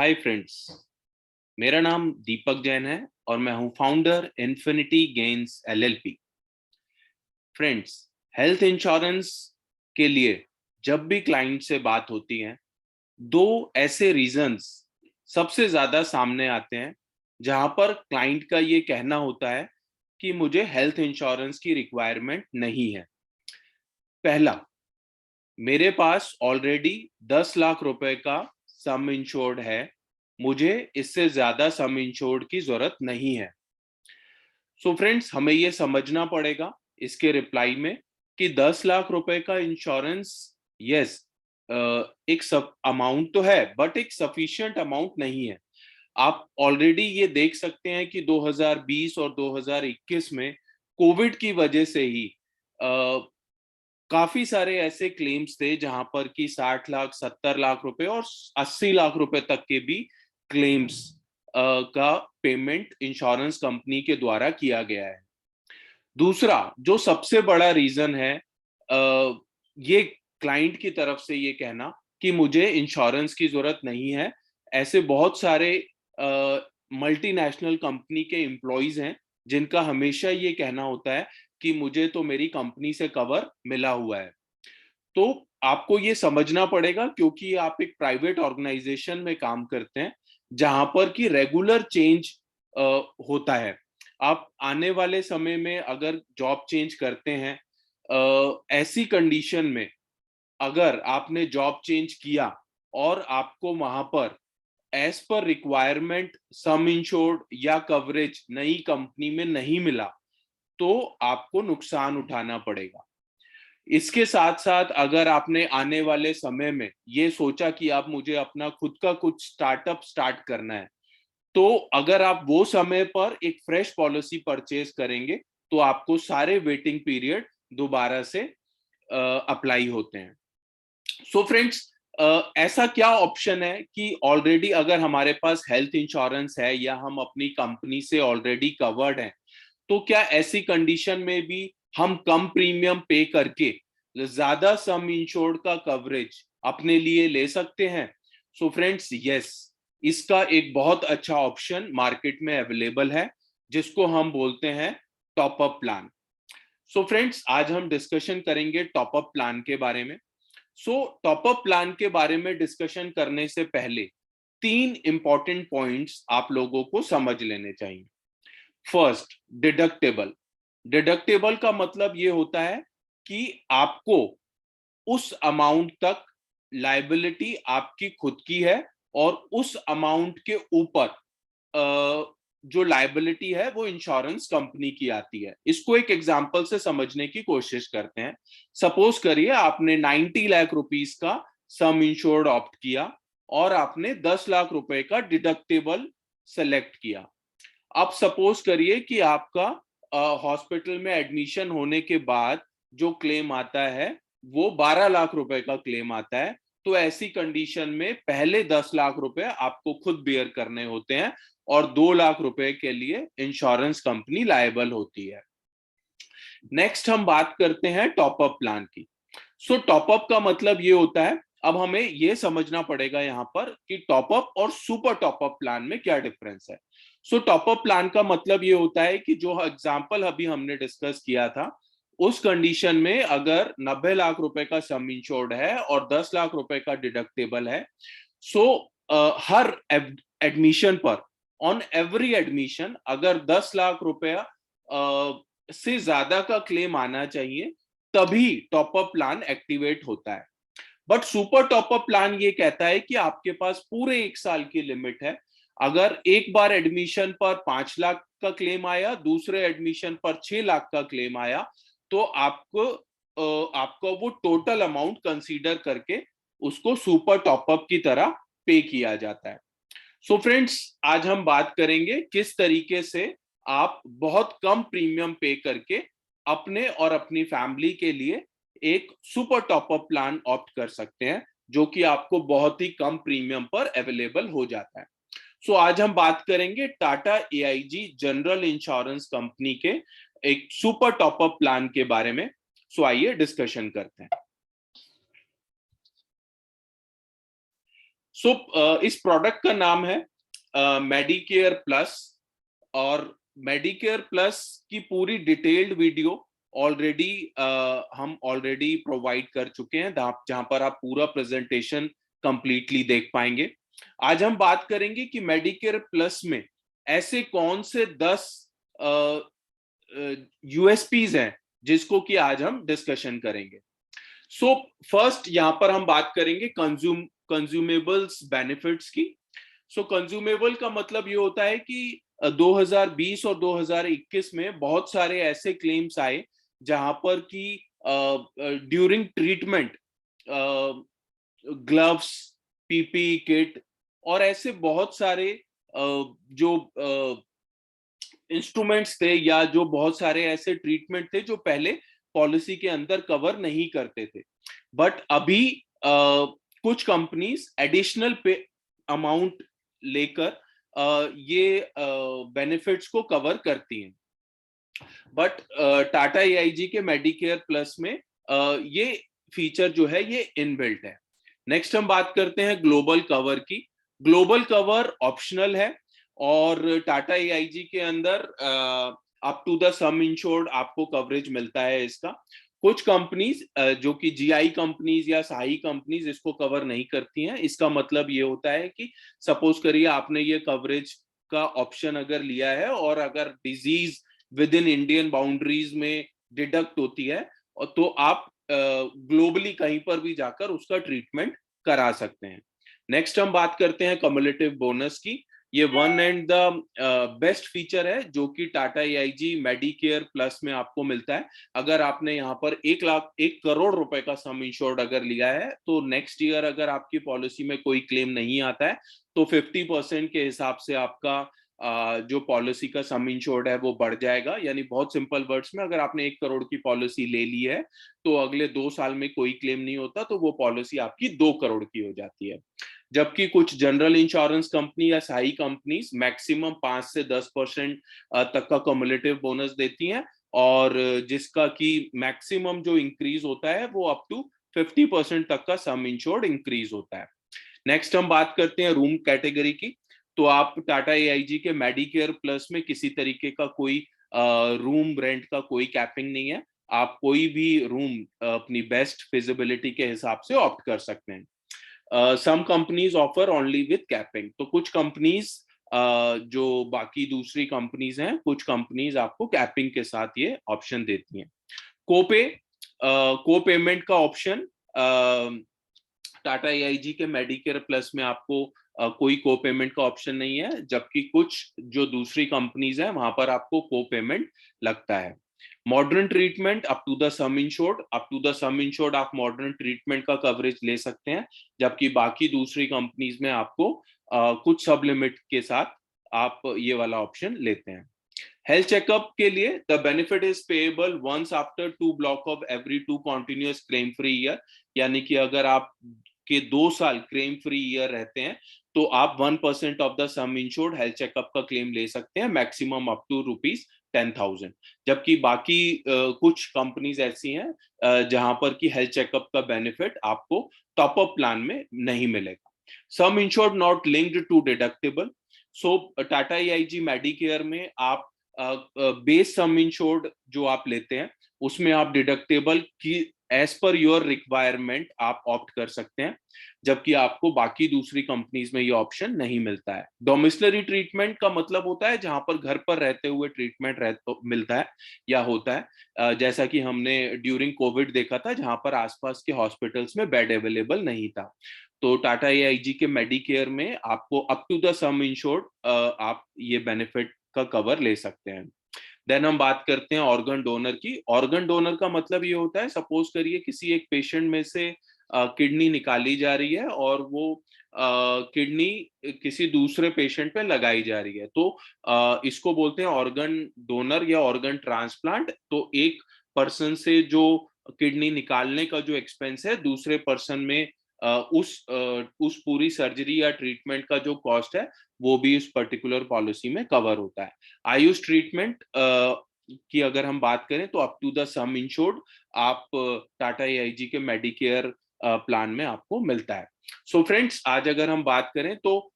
Hi friends, मेरा नाम दीपक जैन है और मैं हूं founder infinity gains LLP. Friends, health insurance के लिए जब भी क्लाइंट से बात होती है, दो ऐसे रीजंस सबसे ज्यादा सामने आते हैं जहां पर क्लाइंट का ये कहना होता है कि मुझे हेल्थ इंश्योरेंस की रिक्वायरमेंट नहीं है। पहला, मेरे पास ऑलरेडी 10 लाख रुपए का सम इंश्योर्ड है, मुझे इससे ज्यादा सम इंश्योर्ड की जरूरत नहीं है। सो फ्रेंड्स, हमें ये समझना पड़ेगा इसके रिप्लाई में कि 10 लाख रुपए का इंश्योरेंस, यस, एक सब अमाउंट तो है बट एक सफिशिएंट अमाउंट नहीं है। आप ऑलरेडी ये देख सकते हैं कि 2020 और 2021 में कोविड की वजह से ही काफी सारे ऐसे क्लेम्स थे जहां पर कि 60 लाख, 70 लाख रुपए और 80 लाख रुपए तक के भी क्लेम्स का पेमेंट इंश्योरेंस कंपनी के द्वारा किया गया है। दूसरा जो सबसे बड़ा रीजन है, ये क्लाइंट की तरफ से ये कहना कि मुझे इंश्योरेंस की जरूरत नहीं है। ऐसे बहुत सारे मल्टीनेशनल कंपनी के एम्प्लॉयज हैं जिनका हमेशा ये कहना होता है कि मुझे तो मेरी कंपनी से कवर मिला हुआ है। तो आपको ये समझना पड़ेगा क्योंकि आप एक प्राइवेट ऑर्गेनाइजेशन में काम करते हैं जहां पर कि रेगुलर चेंज होता है। आप आने वाले समय में अगर जॉब चेंज करते हैं, ऐसी कंडीशन में अगर आपने जॉब चेंज किया और आपको वहां पर एज पर रिक्वायरमेंट सम इंश्योर्ड या कवरेज नई कंपनी में नहीं मिला, तो आपको नुकसान उठाना पड़ेगा। इसके साथ साथ अगर आपने आने वाले समय में ये सोचा कि आप मुझे अपना खुद का कुछ स्टार्टअप स्टार्ट करना है, तो अगर आप वो समय पर एक फ्रेश पॉलिसी परचेज करेंगे तो आपको सारे वेटिंग पीरियड दोबारा से अप्लाई होते हैं। सो फ्रेंड्स, ऐसा क्या ऑप्शन है कि ऑलरेडी अगर हमारे पास हेल्थ इंश्योरेंस है या हम अपनी कंपनी से ऑलरेडी कवर्ड हैं, तो क्या ऐसी कंडीशन में भी हम कम प्रीमियम पे करके ज्यादा सम इंश्योर्ड का कवरेज अपने लिए ले सकते हैं? सो फ्रेंड्स, यस, इसका एक बहुत अच्छा ऑप्शन मार्केट में अवेलेबल है जिसको हम बोलते हैं top up plan. So friends, आज हम डिस्कशन करेंगे टॉप अप प्लान के बारे में। टॉप अप प्लान के बारे में डिस्कशन करने से पहले तीन इंपॉर्टेंट पॉइंट्स आप लोगों को समझ लेने चाहिए। First, deductible. डिडक्टेबल का मतलब ये होता है कि आपको उस अमाउंट तक लायबिलिटी आपकी खुद की है और उस अमाउंट के ऊपर जो लायबिलिटी है वो इंश्योरेंस कंपनी की आती है। इसको एक एग्जांपल से समझने की कोशिश करते हैं। सपोज करिए आपने 90 लाख रुपीस का सम इंश्योर्ड ऑप्ट किया और आपने 10 लाख रुपए का डिडक्टेबल सेलेक्ट किया। अब सपोज करिए कि आपका हॉस्पिटल में एडमिशन होने के बाद जो क्लेम आता है वो 12 लाख रुपए का क्लेम आता है। तो ऐसी कंडीशन में पहले 10 लाख रुपए आपको खुद बेयर करने होते हैं और 2 लाख रुपए के लिए इंश्योरेंस कंपनी लायबल होती है। नेक्स्ट हम बात करते हैं टॉप अप प्लान की। टॉप अप का मतलब ये होता है, अब हमें ये समझना पड़ेगा यहां पर कि टॉप अप और सुपर टॉप अप प्लान में क्या डिफरेंस है। टॉप अप प्लान का मतलब ये होता है कि जो एग्जांपल अभी हमने डिस्कस किया था, उस कंडीशन में अगर 90 लाख रुपए का सम इंश्योर्ड है और 10 लाख रुपए का डिडक्टेबल है, सो हर एडमिशन पर, ऑन एवरी एडमिशन, अगर 10 लाख रुपया से ज्यादा का क्लेम आना चाहिए तभी टॉप अप प्लान एक्टिवेट होता है। But super top up plan ये कहता है कि आपके पास पूरे 1 साल की लिमिट है। अगर एक बार एडमिशन पर 5 लाख का क्लेम आया, दूसरे एडमिशन पर 6 लाख का क्लेम आया, तो आपको वो टोटल अमाउंट कंसीडर करके उसको सुपर टॉप अप की तरह पे किया जाता है। फ्रेंड्स, आज हम बात करेंगे किस तरीके से आप बहुत कम प्रीमियम पे करके अपने और अपनी फैमिली के लिए एक super top up plan opt कर सकते हैं जो कि आपको बहुत ही कम प्रीमियम पर अवेलेबल हो जाता है। आज हम बात करेंगे Tata AIG general insurance company के एक सुपर टॉप अप प्लान के बारे में। आइए डिस्कशन करते हैं। इस प्रोडक्ट का नाम है मेडिकेयर प्लस, और मेडिकेयर प्लस की पूरी डिटेल्ड वीडियो ऑलरेडी हम ऑलरेडी प्रोवाइड कर चुके हैं, जहां पर आप पूरा प्रेजेंटेशन कंप्लीटली देख पाएंगे। आज हम बात करेंगे कि मेडिकेयर प्लस में ऐसे कौन से 10 यूएसपीज हैं जिसको कि आज हम डिस्कशन करेंगे। फर्स्ट यहां पर हम बात करेंगे कंज्यूमेबल्स बेनिफिट्स की। कंज्यूमेबल का मतलब ये होता है कि 2020 और 2021 में बहुत सारे ऐसे क्लेम्स आए जहां पर कि during treatment gloves, PP kit और ऐसे बहुत सारे जो इंस्ट्रूमेंट्स थे या जो बहुत सारे ऐसे ट्रीटमेंट थे जो पहले पॉलिसी के अंदर कवर नहीं करते थे, बट अभी कुछ कंपनीज एडिशनल पे अमाउंट लेकर ये बेनिफिट्स को कवर करती हैं। बट टाटा एआईजी के मेडिकेयर प्लस में ये फीचर जो है ये इनबिल्ट है। नेक्स्ट हम बात करते हैं ग्लोबल कवर की। ग्लोबल कवर ऑप्शनल है और टाटा एआईजी के अंदर up to the sum insured आपको कवरेज मिलता है इसका। कुछ कंपनीज जो कि जीआई कंपनीज या साही कंपनीज इसको कवर नहीं करती हैं। इसका मतलब ये होता है कि सपोज करिए आपने ये कवरेज का ऑप्शन अगर लिया है और अगर disease with in Indian boundaries में डिडक्ट होती है और तो आप ग्लोबली कहीं पर भी जाकर उसका ट्रीटमेंट करा सकते हैं। नेक्स्ट हम बात करते हैं कम्युलेटिव बोनस की। ये one and the best feature है जो कि टाटा एआईजी मेडिकेयर प्लस में आपको मिलता है। अगर आपने यहाँ पर 1 करोड़ रुपए का सम इंश्योर्ड अगर लिया है तो नेक्स्ट ईयर अगर आपकी पॉलिसी में कोई क्लेम नहीं आता है तो 50% के हिसाब से आपका जो पॉलिसी का सम इंश्योर्ड है वो बढ़ जाएगा। यानी बहुत सिंपल वर्ड्स में, अगर आपने 1 करोड़ की पॉलिसी ले ली है तो अगले 2 साल में कोई क्लेम नहीं होता तो वो पॉलिसी आपकी 2 करोड़ की हो जाती है। जबकि कुछ जनरल इंश्योरेंस कंपनी या साही कंपनीज मैक्सिमम 5 से 10% तक का कम्युलेटिव बोनस देती हैं और जिसका कि मैक्सिमम जो इंक्रीज होता है वो अप टू 50% तक का सम इंश्योर्ड इंक्रीज होता है। नेक्स्ट हम बात करते हैं रूम कैटेगरी की। तो आप टाटा एआईजी के मेडिकेयर प्लस में किसी तरीके का कोई रूम रेंट का कोई कैपिंग नहीं है। आप कोई भी रूम अपनी बेस्ट फिजिबिलिटी के हिसाब से ऑप्ट कर सकते हैं। Some companies offer only with capping. तो कुछ कंपनीज जो बाकी दूसरी कंपनीज हैं, कुछ कंपनीज आपको कैपिंग के साथ ये ऑप्शन देती हैं। को पेमेंट का ऑप्शन टाटा एआईजी के मेडिकेयर प्लस में आपको कोई को पेमेंट का ऑप्शन नहीं है, जबकि कुछ जो दूसरी कंपनीज हैं वहां पर आपको को पेमेंट लगता है। Modern treatment up to the sum insured आप मॉडर्न ट्रीटमेंट का कवरेज ले सकते हैं, जबकि बाकी दूसरी कंपनीज में आपको कुछ सब लिमिट के साथ आप ये वाला ऑप्शन लेते हैं। हेल्थ चेकअप के लिए the benefit is payable once after 2 block of every 2 continuous claim free year. यानी कि अगर आप के 2 साल क्लेम फ्री ईयर रहते हैं तो आप 1% of the sum insured health checkup का क्लेम ले सकते हैं, मैक्सिमम अप टू ₹10,000। जबकि बाकी कुछ कंपनीज ऐसी हैं जहां पर कि हेल्थ चेकअप का बेनिफिट आपको टॉप अप प्लान में नहीं मिलेगा। Sum insured not linked to deductible. Tata AIG Medicare में आप बेस सम इंश्योर्ड जो आप लेते हैं उसमें आप डिडक्टेबल की एज पर योर रिक्वायरमेंट आप ऑप्ट कर सकते हैं, जबकि आपको बाकी दूसरी कंपनीज में ये ऑप्शन नहीं मिलता है। डोमिसलरी ट्रीटमेंट का मतलब होता है जहां पर घर पर रहते हुए ट्रीटमेंट मिलता है या होता है, जैसा कि हमने ड्यूरिंग कोविड देखा था जहां पर आसपास के हॉस्पिटल्स में बेड अवेलेबल नहीं था। तो टाटा एआईजी के मेडिकेयर में आपको up to the sum insured आप ये बेनिफिट का कवर ले सकते हैं। देन हम बात करते हैं ऑर्गन डोनर की। ऑर्गन डोनर का मतलब ये होता है, सपोज करिए किसी एक पेशेंट में से किडनी निकाली जा रही है और वो किडनी किसी दूसरे पेशेंट पे लगाई जा रही है, तो इसको बोलते हैं ऑर्गन डोनर या ऑर्गन ट्रांसप्लांट। तो एक पर्सन से जो किडनी निकालने का जो एक्सपेंस है दूसरे पर्सन में उस पूरी सर्जरी या ट्रीटमेंट का जो कॉस्ट है वो भी इस पर्टिकुलर पॉलिसी में कवर होता है। आयुष ट्रीटमेंट की अगर हम बात करें तो up to the sum insured आप टाटा एआईजी के मेडिकेयर प्लान में आपको मिलता है। सो फ्रेंड्स, आज अगर हम बात करें तो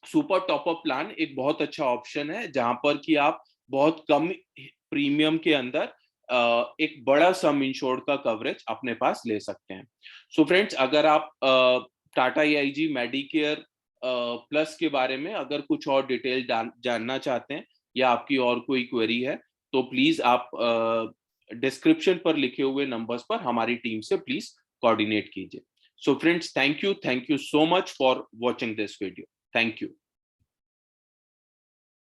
सुपर टॉपअप प्लान एक बहुत अच्छा ऑप्शन है, जहां पर कि आप बहुत कम प्रीमियम के अंदर एक बड़ा सम इंश्योर्ड का कवरेज अपने पास ले सकते हैं। सो फ्रेंड्स, अगर आप टाटा AIG मेडिकेयर प्लस के बारे में अगर कुछ और डिटेल जानना चाहते हैं या आपकी और कोई क्वेरी है, तो प्लीज आप डिस्क्रिप्शन पर लिखे हुए नंबर्स पर हमारी टीम से प्लीज कोऑर्डिनेट कीजिए। So friends, thank you so much for watching this video. Thank you.